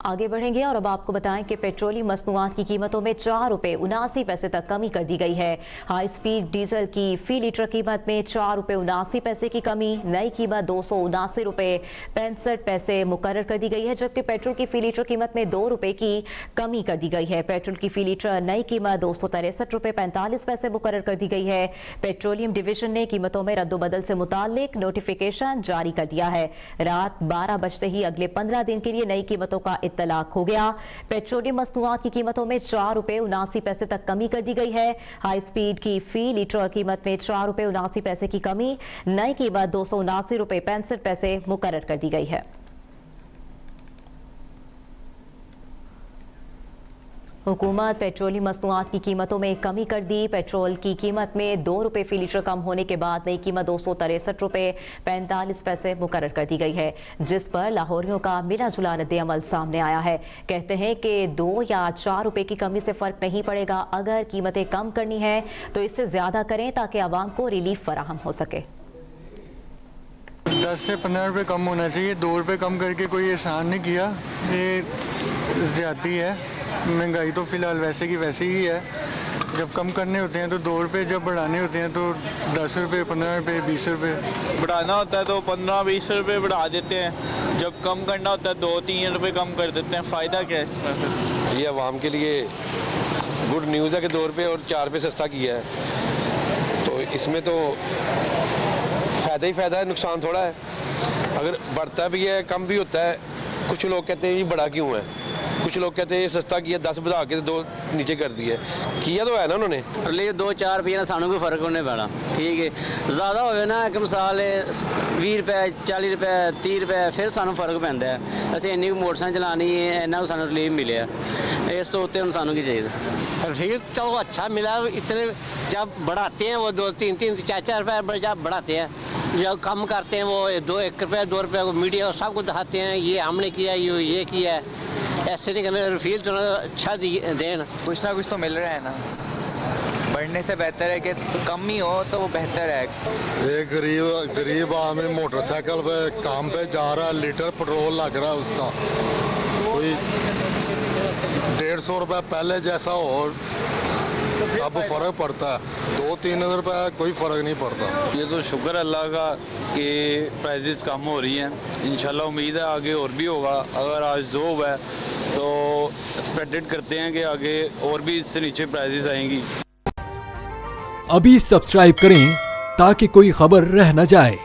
आगे बढ़ेंगे और अब आपको बताएं कि पेट्रोलियम मसनूआत की कीमतों में 4 रुपये 79 पैसे तक कमी कर दी गई है। हाई स्पीड डीजल की फी लीटर कीमत में 4 रुपये 79 पैसे की कमी, नई कीमत 279 रुपये 65 पैसे मुकर्रर कर दी गई है, जबकि पेट्रोल की फी लीटर कीमत में 2 रुपये की कमी कर दी गई है। पेट्रोल की फी लीटर नई कीमत 263 रुपये 45 पैसे मुकर्रर कर दी गई है। पेट्रोलियम डिवीजन ने कीमतों में रद्दोबदल से मुतालिक नोटिफिकेशन जारी कर दिया है। रात 12 बजते ही अगले 15 दिन के लिए नई कीमतों का इत्तलाक हो गया। पेट्रोलियम मसनूआत की कीमतों में 4 रुपये 79 पैसे तक कमी कर दी गई है। हाई स्पीड की फी लीटर कीमत में 4 रुपये 79 पैसे की कमी, नई कीमत 279 रुपये 65 पैसे मुकर्रर कर दी गई है। हुकूमत पेट्रोलियम मसनूआत की कीमतों में कमी कर दी। पेट्रोल की कीमत में 2 रुपये फी लीटर कम होने के बाद नई कीमत 263 रुपये 45 पैसे मुकर्रर कर दी गई है, जिस पर लाहौरियों का मिला जुला रद्द-ए-अमल सामने आया है। कहते हैं कि 2 या 4 रुपये की कमी से फर्क नहीं पड़ेगा, अगर कीमतें कम करनी है तो इससे ज्यादा करें ताकि आवाम को रिलीफ फराहम हो सके। 10 से 15 रुपये कम होना चाहिए। 2 रुपये कम करके कोई एहसान नहीं किया, ये ज्यादती है। महंगाई तो फिलहाल वैसे की वैसे ही है। जब कम करने होते हैं तो 2 रुपये, जब बढ़ाने होते हैं तो 10 रुपये 15 रुपये 20 रुपये। बढ़ाना होता है तो 15-20 रुपये बढ़ा देते हैं, जब कम करना होता है 2-3 रुपये कम कर देते हैं। फ़ायदा क्या है इसमें? ये आवाम के लिए गुड न्यूज़ है कि 2 रुपये और 4 रुपये सस्ता किया है, तो इसमें तो फ़ायदा ही फ़ायदा है, नुकसान थोड़ा है। अगर बढ़ता भी है कम भी होता है। कुछ लोग कहते हैं ये बड़ा क्यों है, कुछ लोग कहते हैं ये सस्ता किया, 10 बढ़ा के 2 नीचे कर दिए। किया तो है ना उन्होंने, ले 2-4 रुपये ना सानू कोई फर्क होने पैना। ठीक है, ज़्यादा हो ना एक मिसाल 20 रुपये 40 रुपये 30 रुपये फिर सानू फर्क पैंदा है। असं इन्नी मोटरसाइकिल चलानी है, इन्ना सानू रिलीफ मिले, इस तो उत्ते सानू की चाहिए। रिलीफ तो अच्छा मिला। इतने जब बढ़ाते हैं वो 2-3 4 रुपये जब बढ़ाते हैं, जब कम करते हैं वो 1 रुपये 2 रुपये को मीडिया सबको दिखाते हैं ये हमने किया, ये किया है। ऐसे नहीं करना, रिफील तो अच्छा देन। कुछ ना कुछ तो मिल रहा है ना, बढ़ने से बेहतर है कि तो कम ही हो तो वो बेहतर है। एक गरीब आदमी मोटरसाइकिल पे काम पे जा रहा है, लीटर पेट्रोल लग रहा है उसका, कोई 150 रुपये पहले जैसा हो अब फर्क पड़ता है। 2-3 रुपये कोई फर्क नहीं पड़ता। ये तो शुक्र अल्लाह का कि प्राइसेस कम हो रही हैं। इंशाल्लाह उम्मीद है आगे और भी होगा। अगर आज 2 हुआ है तो एक्सपेक्टेड करते हैं कि आगे और भी इससे नीचे प्राइसेस आएंगी। अभी सब्सक्राइब करें ताकि कोई खबर रह न जाए।